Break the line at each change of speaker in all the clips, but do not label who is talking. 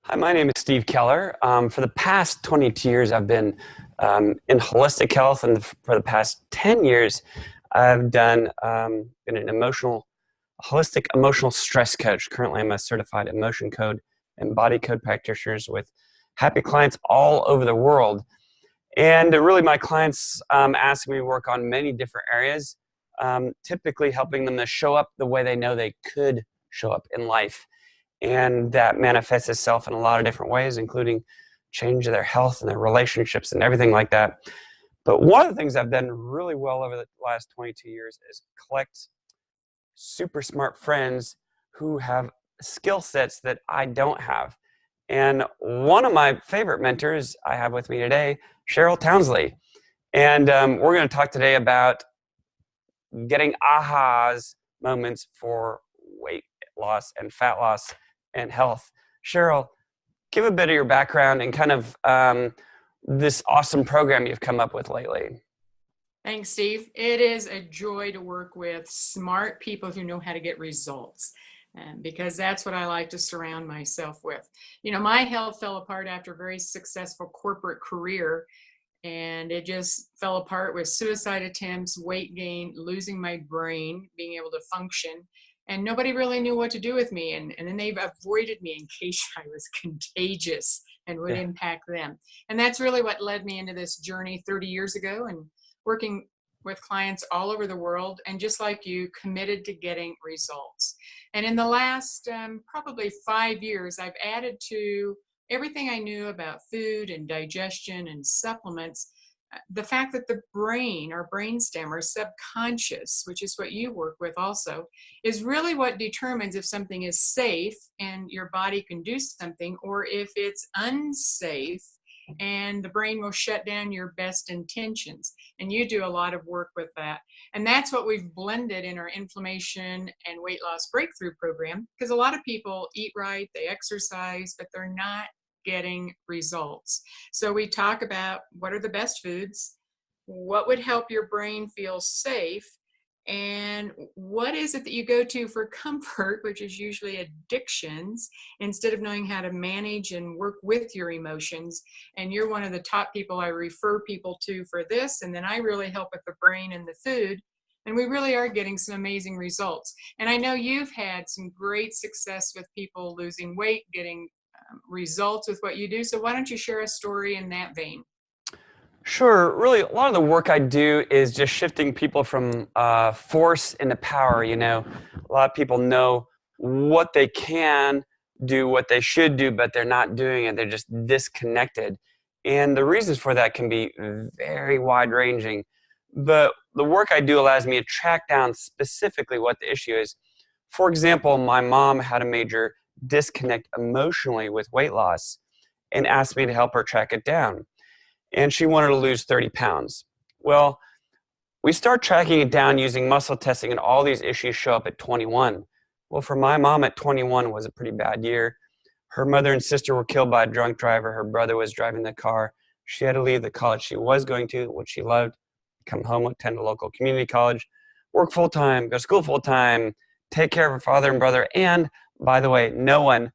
Hi, my name is Steve Keller. For the past 22 years, I've been in holistic health, and for the past 10 years, I've been an holistic emotional stress coach. Currently, I'm a certified emotion code and body code practitioners with happy clients all over the world. And really, my clients ask me to work on many different areas, typically helping them to show up the way they know they could show up in life. And that manifests itself in a lot of different ways, including change of their health and their relationships and everything like that. But one of the things I've done really well over the last 22 years is collect super smart friends who have skill sets that I don't have. And one of my favorite mentors I have with me today, Cheryl Townsley. And we're going to talk today about getting ahas moments for weight loss and fat loss and health. Cheryl, give a bit of your background and kind of this awesome program you've come up with lately.
Thanks, Steve. It is a joy to work with smart people who know how to get results, because that's what I like to surround myself with. You know, my health fell apart after a very successful corporate career, and it just fell apart with suicide attempts, weight gain, losing my brain, being able to function. And nobody really knew what to do with me. And then they've avoided me in case I was contagious and would
Yeah.
impact them. And that's really what led me into this journey 30 years ago, and working with clients all over the world, and just like you, committed to getting results. And in the last probably 5 years, I've added to everything I knew about food and digestion and supplements, the fact that the brain, our brainstem, our subconscious, which is what you work with also, is really what determines if something is safe and your body can do something, or if it's unsafe and the brain will shut down your best intentions. And you do a lot of work with that. And that's what we've blended in our inflammation and weight loss breakthrough program, because a lot of people eat right, they exercise, but they're not getting results. So we talk about what are the best foods, what would help your brain feel safe, and what is it that you go to for comfort, which is usually addictions, instead of knowing how to manage and work with your emotions. And you're one of the top people I refer people to for this. And then I really help with the brain and the food. And we really are getting some amazing results. And I know you've had some great success with people losing weight, getting results with what you do. So why don't you share a story in that vein?
Sure. Really, a lot of the work I do is just shifting people from force into power. You know, a lot of people know what they can do, what they should do, but they're not doing it. They're just disconnected. And the reasons for that can be very wide ranging. But the work I do allows me to track down specifically what the issue is. For example, my mom had a major disconnect emotionally with weight loss and asked me to help her track it down. And she wanted to lose 30 pounds. Well, we start tracking it down using muscle testing, and all these issues show up at 21. Well, for my mom, at 21 was a pretty bad year. Her mother and sister were killed by a drunk driver. Her brother was driving the car. She had to leave the college she was going to, which she loved, come home, attend a local community college, work full time, go to school full time, take care of her father and brother. And by the way, no one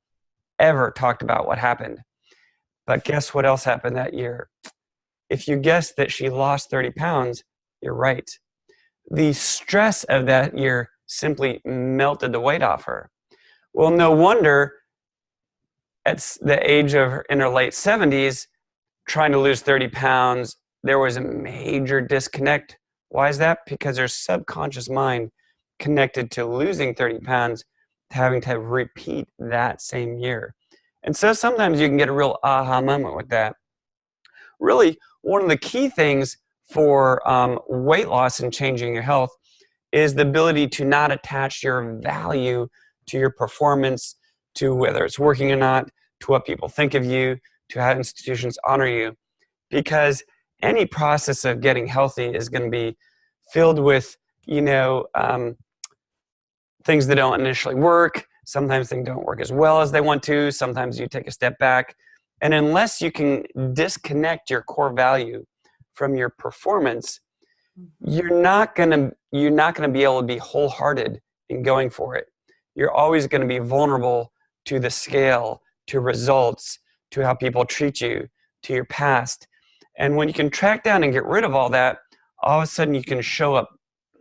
ever talked about what happened. But guess what else happened that year? If you guessed that she lost 30 pounds, you're right. The stress of that year simply melted the weight off her. Well, no wonder at the age of in her late 70s, trying to lose 30 pounds, there was a major disconnect. Why is that? Because her subconscious mind connected to losing 30 pounds to having to repeat that same year. And so sometimes you can get a real aha moment with that. Really, one of the key things for weight loss and changing your health is the ability to not attach your value to your performance, to whether it's working or not, to what people think of you, to how institutions honor you. Because any process of getting healthy is going to be filled with, things that don't initially work. Sometimes things don't work as well as they want to. Sometimes you take a step back. And unless you can disconnect your core value from your performance, you're not gonna be able to be wholehearted in going for it. You're always going to be vulnerable to the scale, to results, to how people treat you, to your past. And when you can track down and get rid of all of a sudden you can show up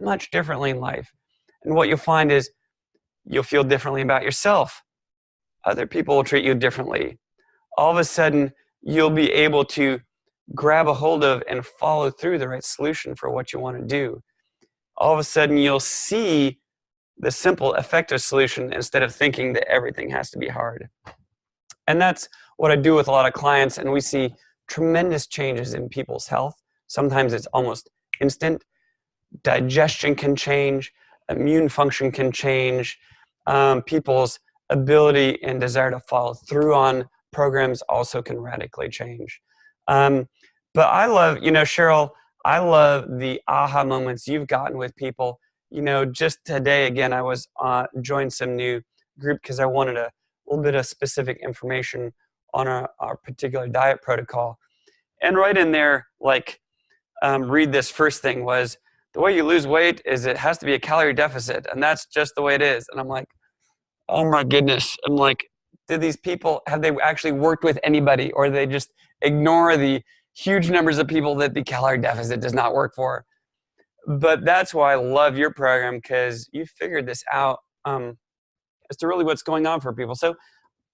much differently in life. And what you'll find is you'll feel differently about yourself. Other people will treat you differently. All of a sudden, you'll be able to grab a hold of and follow through the right solution for what you want to do. All of a sudden, you'll see the simple, effective solution instead of thinking that everything has to be hard. And that's what I do with a lot of clients, and we see tremendous changes in people's health. Sometimes it's almost instant. Digestion can change, immune function can change, people's ability and desire to follow through on programs also can radically change. But I love, Cheryl, I love the aha moments you've gotten with people. Just today, again, I was joined some new group because I wanted a little bit of specific information on our particular diet protocol. And right in there, read this first thing was, the way you lose weight is it has to be a calorie deficit, and that's just the way it is. And I'm like, oh my goodness. I'm like, do these people, have they actually worked with anybody, or do they just ignore the huge numbers of people that the calorie deficit does not work for? But that's why I love your program, because you figured this out as to really what's going on for people. So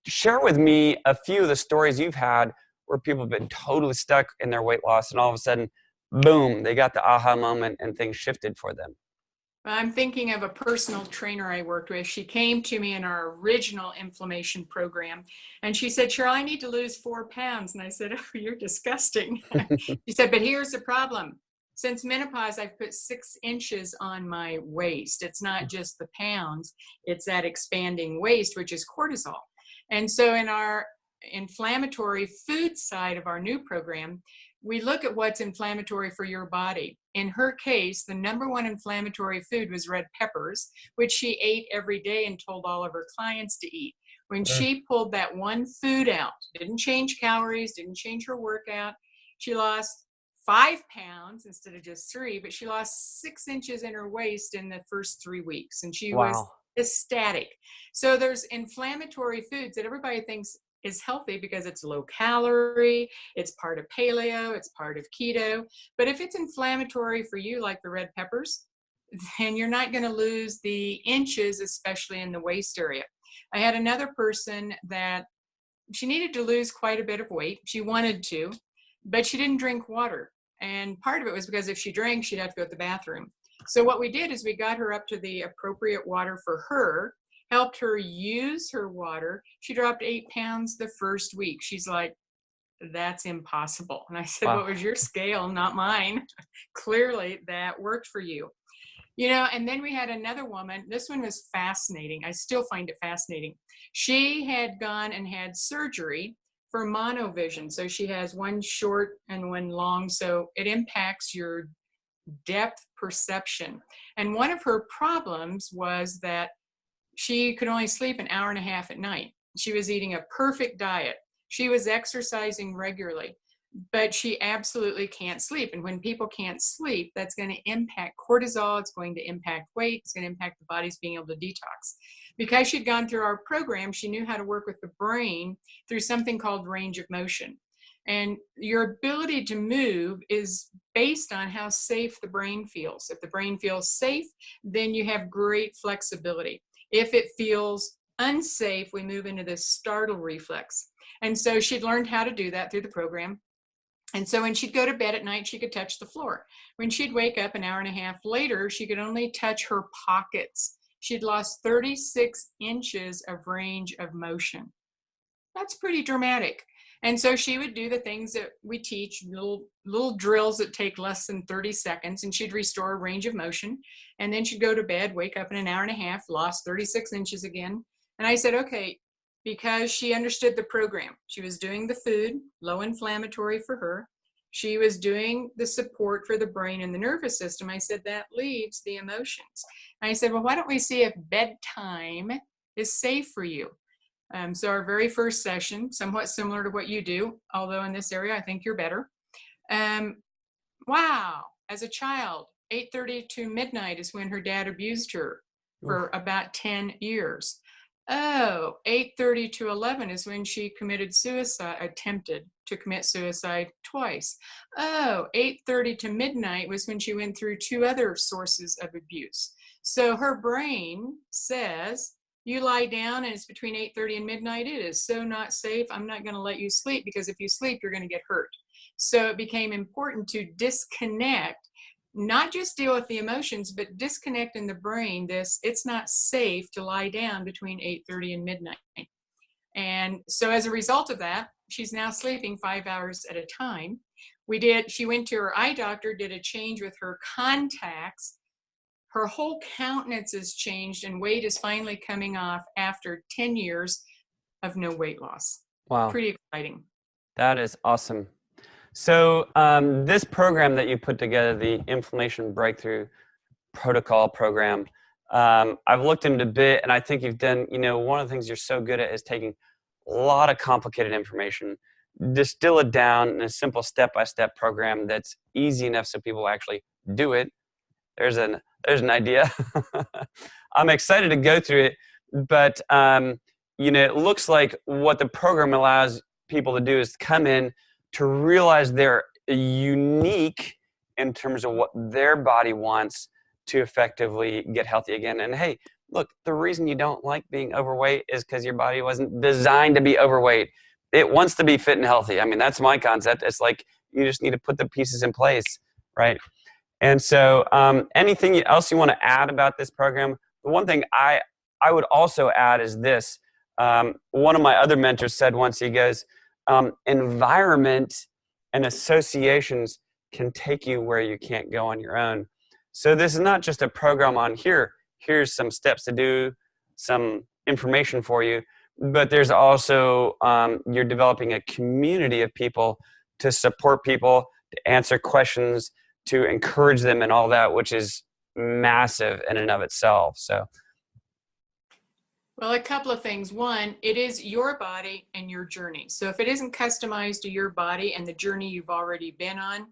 share with me a few of the stories you've had where people have been totally stuck in their weight loss, and all of a sudden, boom, they got the aha moment and things shifted for them.
I'm thinking of a personal trainer I worked with. She came to me in our original inflammation program, and she said, Cheryl, I need to lose 4 pounds. And I said, oh, you're disgusting. She said, but here's the problem. Since menopause, I've put 6 inches on my waist. It's not just the pounds, it's that expanding waist, which is cortisol. And so in our inflammatory food side of our new program, we look at what's inflammatory for your body. In her case, the #1 inflammatory food was red peppers, which she ate every day and told all of her clients to eat. When she pulled that one food out, didn't change calories, didn't change her workout, she lost 5 pounds instead of just 3, but she lost 6 inches in her waist in the first 3 weeks, and she was
Wow.
ecstatic. So there's inflammatory foods that everybody thinks is healthy because it's low calorie, it's part of paleo, it's part of keto. But if it's inflammatory for you, like the red peppers, then you're not going to lose the inches, especially in the waist area. I had another person that she needed to lose quite a bit of weight. She wanted to, but she didn't drink water. And part of it was because if she drank, she'd have to go to the bathroom. So what we did is we got her up to the appropriate water for her, helped her use her water. She dropped 8 pounds the first week. She's like, that's impossible. And I said,
Wow.
what was your scale, not mine? Clearly that worked for you. And then we had another woman. This one was fascinating. I still find it fascinating. She had gone and had surgery for monovision. So she has one short and one long. So it impacts your depth perception. And one of her problems was that she could only sleep an hour and a half at night. She was eating a perfect diet. She was exercising regularly, but she absolutely can't sleep. And when people can't sleep, that's going to impact cortisol. It's going to impact weight. It's going to impact the body's being able to detox. Because she'd gone through our program, she knew how to work with the brain through something called range of motion. And your ability to move is based on how safe the brain feels. If the brain feels safe, then you have great flexibility. If it feels unsafe, we move into this startle reflex. And so she'd learned how to do that through the program. And so when she'd go to bed at night, she could touch the floor. When she'd wake up an hour and a half later, she could only touch her pockets. She'd lost 36 inches of range of motion. That's pretty dramatic. And so she would do the things that we teach, little drills that take less than 30 seconds, and she'd restore range of motion. And then she'd go to bed, wake up in an hour and a half, lost 36 inches again. And I said, okay, because she understood the program. She was doing the food, low inflammatory for her. She was doing the support for the brain and the nervous system. I said, that leaves the emotions. And I said, well, why don't we see if bedtime is safe for you? So our very first session, somewhat similar to what you do, although in this area, I think you're better. Wow, as a child, 8:30 to midnight is when her dad abused her for about 10 years. Oh, 8:30 to 11 is when she committed suicide, attempted to commit suicide twice. Oh, 8:30 to midnight was when she went through two other sources of abuse. So her brain says, you lie down and it's between 8:30 and midnight. It is so not safe. I'm not going to let you sleep, because if you sleep, you're going to get hurt. So it became important to disconnect, not just deal with the emotions, but disconnect in the brain this, it's not safe to lie down between 8:30 and midnight. And so as a result of that, she's now sleeping 5 hours at a time. She went to her eye doctor, did a change with her contacts. Her whole countenance has changed, and weight is finally coming off after 10 years of no weight loss.
Wow.
Pretty exciting.
That is awesome. So this program that you put together, the Inflammation Breakthrough Protocol program, I've looked into a bit, and I think you've done, one of the things you're so good at is taking a lot of complicated information, distill it down in a simple step-by-step program that's easy enough so people actually do it. There's an idea. I'm excited to go through it, but it looks like what the program allows people to do is come in to realize they're unique in terms of what their body wants to effectively get healthy again. And hey, look, the reason you don't like being overweight is because your body wasn't designed to be overweight. It wants to be fit and healthy. I mean, that's my concept. It's like you just need to put the pieces in place, right? And so anything else you want to add about this program? The one thing I would also add is this. One of my other mentors said once, he goes, environment and associations can take you where you can't go on your own. So this is not just a program on here's some steps to do, some information for you, but there's also, you're developing a community of people to support people, to answer questions, to encourage them and all that, which is massive in and of itself. So,
well, a couple of things. One, it is your body and your journey. So if it isn't customized to your body and the journey you've already been on,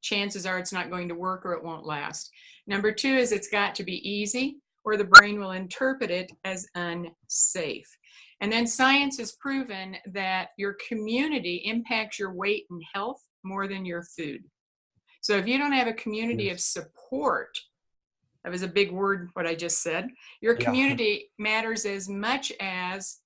chances are it's not going to work or it won't last. Number two is it's got to be easy, or the brain will interpret it as unsafe. And then science has proven that your community impacts your weight and health more than your food. So if you don't have a community of support, that was a big word, what I just said, your community matters as much as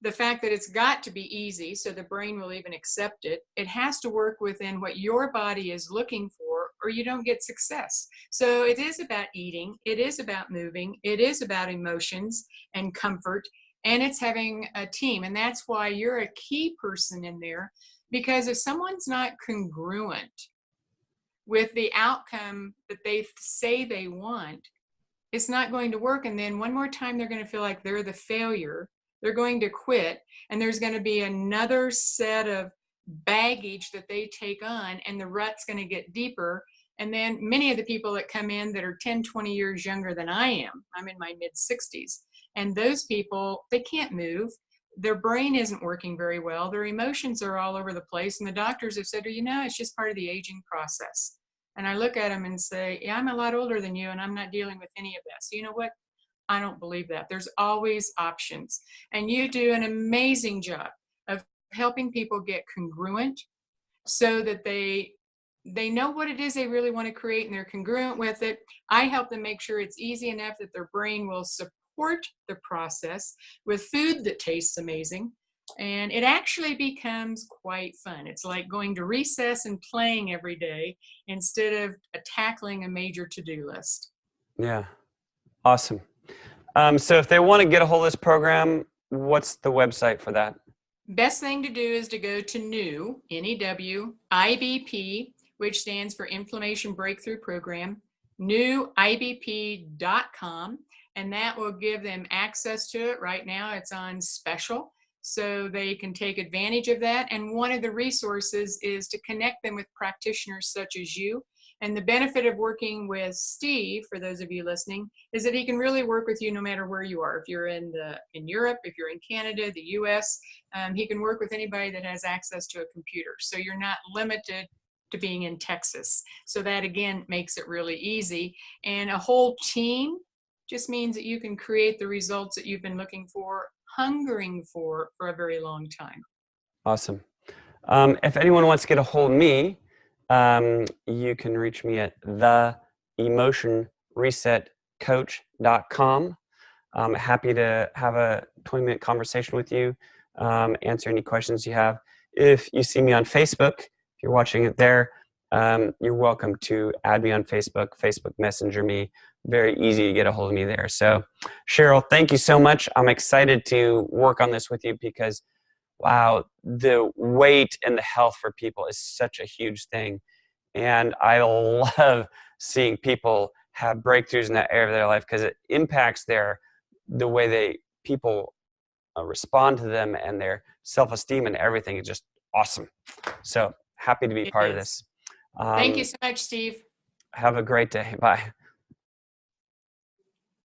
the fact that it's got to be easy, so the brain will even accept it. It has to work within what your body is looking for, or you don't get success. So it is about eating, it is about moving, it is about emotions and comfort, and it's having a team. And that's why you're a key person in there, because if someone's not congruent with the outcome that they say they want, it's not going to work. And then one more time, they're going to feel like they're the failure. They're going to quit. And there's going to be another set of baggage that they take on, and the rut's going to get deeper. And then many of the people that come in that are 10, 20 years younger than I am, I'm in my mid 60s. And those people, they can't move. Their brain isn't working very well. Their emotions are all over the place. And the doctors have said, well, it's just part of the aging process. And I look at them and say, yeah, I'm a lot older than you, and I'm not dealing with any of that. So you know what? I don't believe that. There's always options. And you do an amazing job of helping people get congruent so that they know what it is they really want to create, and they're congruent with it. I help them make sure it's easy enough that their brain will support the process with food that tastes amazing. And it actually becomes quite fun. It's like going to recess and playing every day instead of tackling a major to-do list.
Yeah, awesome. So if they want to get a hold of this program, what's the website for that?
Best thing to do is to go to NEW, N-E-W, IBP, which stands for Inflammation Breakthrough Program, newibp.com, and that will give them access to it. Right now it's on special, so they can take advantage of that. And one of the resources is to connect them with practitioners such as you. And the benefit of working with Steve, for those of you listening, is that he can really work with you no matter where you are. If you're in Europe, if you're in Canada, the US, he can work with anybody that has access to a computer. So you're not limited to being in Texas. So that again makes it really easy. And a whole team just means that you can create the results that you've been looking for, hungering for a very long time.
Awesome. If anyone wants to get a hold of me, you can reach me at theemotionresetcoach.com. I'm happy to have a 20-minute conversation with you, answer any questions you have. If you see me on Facebook, if you're watching it there, you're welcome to add me on Facebook, Facebook Messenger me. Very easy to get a hold of me there. So, Cheryl, thank you so much. I'm excited to work on this with you because, wow, the weight and the health for people is such a huge thing. And I love seeing people have breakthroughs in that area of their life because it impacts the way people respond to them and their self-esteem and everything is just awesome. So happy to be
It
part of
is.
this.
Thank you so much, Steve.
Have a great day. Bye.